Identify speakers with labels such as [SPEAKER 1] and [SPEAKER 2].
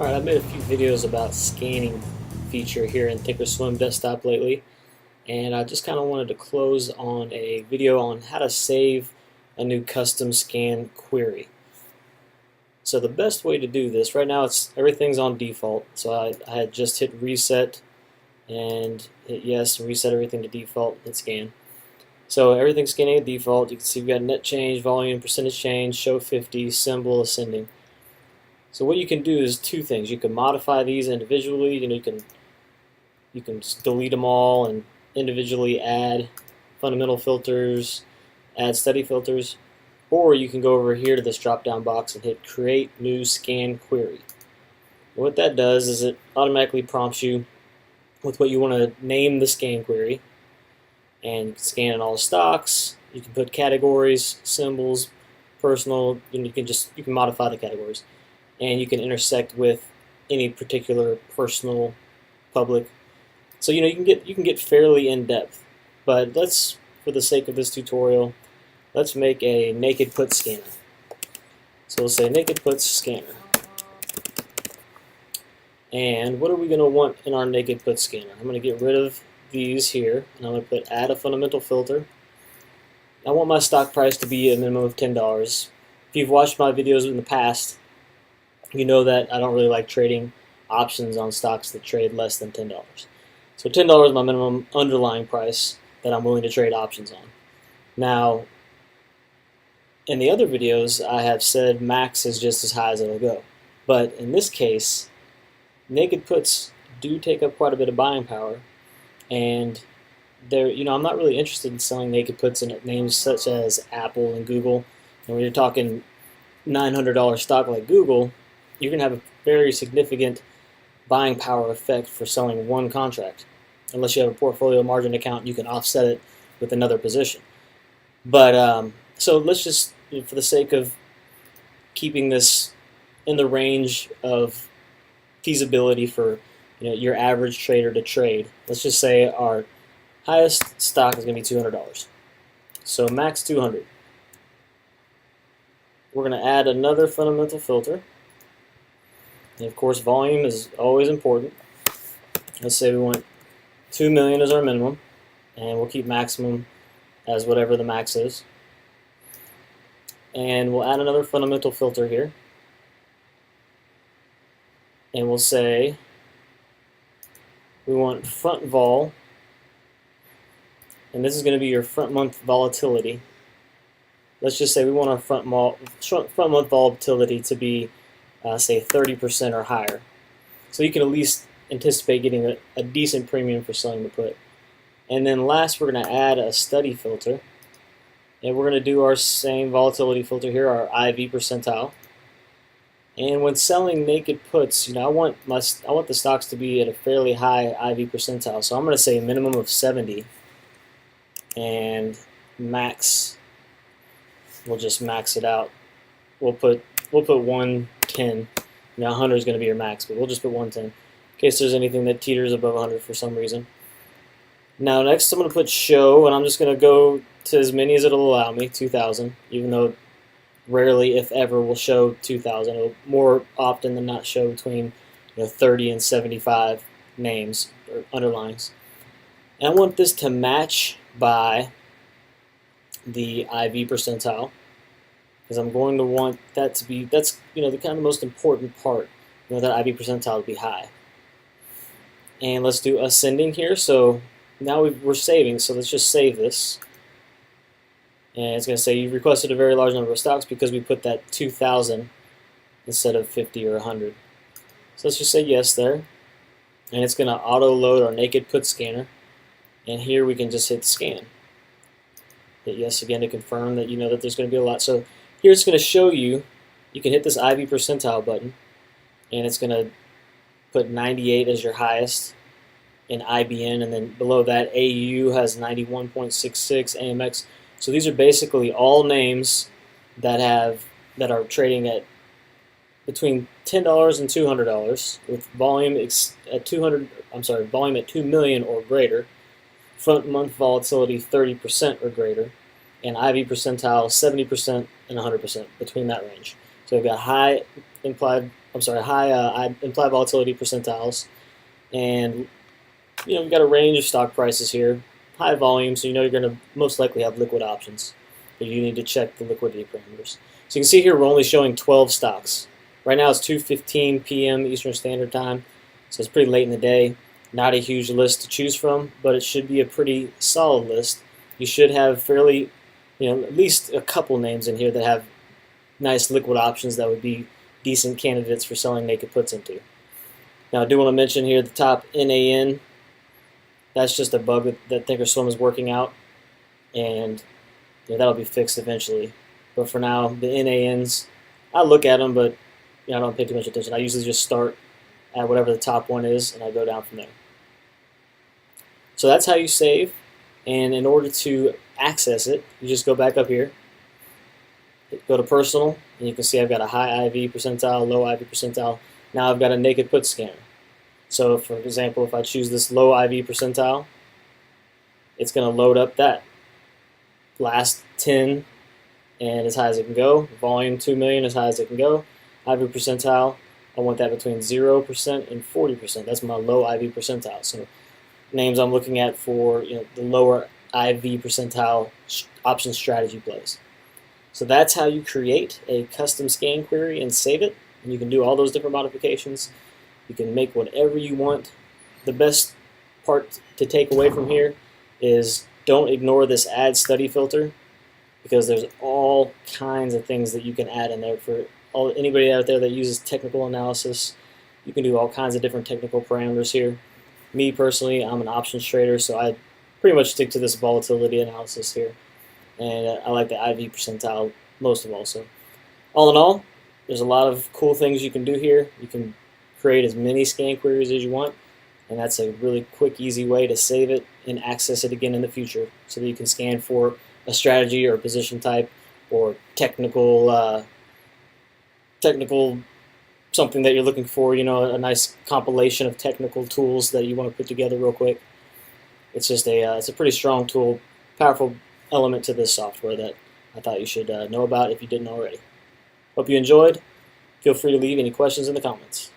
[SPEAKER 1] Alright, I've made a few videos about scanning feature here in Thinkorswim desktop lately, and I just kind of wanted to close on a video on how to save a new custom scan query. So the best way to do this, right now everything's on default, so I had just hit reset and hit yes and reset everything to default and scan. So everything's scanning at default. You can see we've got net change, volume, percentage change, show 50, symbol, ascending. So what you can do is two things. You can modify these individually. You can just delete them all and individually add fundamental filters, add study filters, or you can go over here to this drop-down box and hit Create New Scan Query. And what that does is it automatically prompts you with what you want to name the scan query, and you can scan in all stocks. You can put categories, symbols, personal. You can modify the categories. And you can intersect with any particular personal, public. So you can get fairly in depth. But let's, for the sake of this tutorial, let's make a naked put scanner. So we'll say naked puts scanner. And what are we going to want in our naked put scanner? I'm going to get rid of these here, and I'm going to put add a fundamental filter. I want my stock price to be a minimum of $10. If you've watched my videos in the past, you know that I don't really like trading options on stocks that trade less than $10. So $10 is my minimum underlying price that I'm willing to trade options on. Now, in the other videos, I have said max is just as high as it'll go. But in this case, naked puts do take up quite a bit of buying power, and I'm not really interested in selling naked puts in names such as Apple and Google. And when you're talking $900 stock like Google, you're going to have a very significant buying power effect for selling one contract. Unless you have a portfolio margin account, you can offset it with another position. But so let's just, for the sake of keeping this in the range of feasibility for your average trader to trade, let's just say our highest stock is going to be $200. So max 200. We're going to add another fundamental filter. And of course, volume is always important. Let's say we want 2 million as our minimum, and we'll keep maximum as whatever the max is. And we'll add another fundamental filter here. And we'll say we want front vol, and this is going to be your front month volatility. Let's just say we want our front month volatility to be say 30% or higher. So you can at least anticipate getting a decent premium for selling the put. And then last, we're going to add a study filter. And we're going to do our same volatility filter here, our IV percentile. And when selling naked puts, I want the stocks to be at a fairly high IV percentile. So I'm going to say a minimum of 70. And max, we'll just max it out. We'll put 110. 100 is going to be your max, but we'll just put 110 in case there's anything that teeters above 100 for some reason. Now next I'm going to put show, and I'm just going to go to as many as it'll allow me, 2,000, even though rarely, if ever, will show 2,000. It'll more often than not show between 30 and 75 names or underlines. And I want this to match by the IV percentile, because I'm going to want that to be, that's the kind of most important part, that IV percentile to be high. And let's do ascending here. So now we're saving, so let's just save this. And it's going to say you've requested a very large number of stocks because we put that 2,000 instead of 50 or 100. So let's just say yes there. And it's going to auto-load our naked put scanner. And here we can just hit scan. Hit yes again to confirm that that there's going to be a lot. So here it's going to show you can hit this IV percentile button, and it's going to put 98 as your highest in IBN, and then below that AU has 91.66, AMX. So these are basically all names that are trading at between $10 and $200 with volume at 2 million or greater, front month volatility 30% or greater, and IV percentile 70% and 100%, between that range. So we've got high implied implied volatility percentiles, and we've got a range of stock prices here, high volume, so you're going to most likely have liquid options, but you need to check the liquidity parameters. So you can see here we're only showing 12 stocks. Right now it's 2:15 p.m. Eastern Standard Time, so it's pretty late in the day. Not a huge list to choose from, but it should be a pretty solid list. You should have fairly, at least a couple names in here that have nice liquid options that would be decent candidates for selling naked puts into. Now I do want to mention here the top NAN. That's just a bug that Thinkorswim is working out, and that'll be fixed eventually. But for now, the NANs, I look at them, but I don't pay too much attention. I usually just start at whatever the top one is, and I go down from there. So that's how you save, and in order to access it, you just go back up here, go to personal, and you can see I've got a high IV percentile, low IV percentile. Now I've got a naked put scanner. So for example, if I choose this low IV percentile, it's going to load up that last 10 and as high as it can go. Volume 2 million as high as it can go. IV percentile, I want that between 0% and 40%. That's my low IV percentile. So names I'm looking at for the lower IV percentile option strategy plays. So that's how you create a custom scan query and save it. And you can do all those different modifications. You can make whatever you want. The best part to take away from here is don't ignore this add study filter, because there's all kinds of things that you can add in there for anybody out there that uses technical analysis. You can do all kinds of different technical parameters here. Me personally, I'm an options trader, so I pretty much stick to this volatility analysis here, and I like the IV percentile most of all. So all in all, there's a lot of cool things you can do here. You can create as many scan queries as you want, and that's a really quick, easy way to save it and access it again in the future, so that you can scan for a strategy or a position type or technical something that you're looking for, a nice compilation of technical tools that you want to put together real quick. It's just it's a pretty strong tool, powerful element to this software that I thought you should know about if you didn't already. Hope you enjoyed. Feel free to leave any questions in the comments.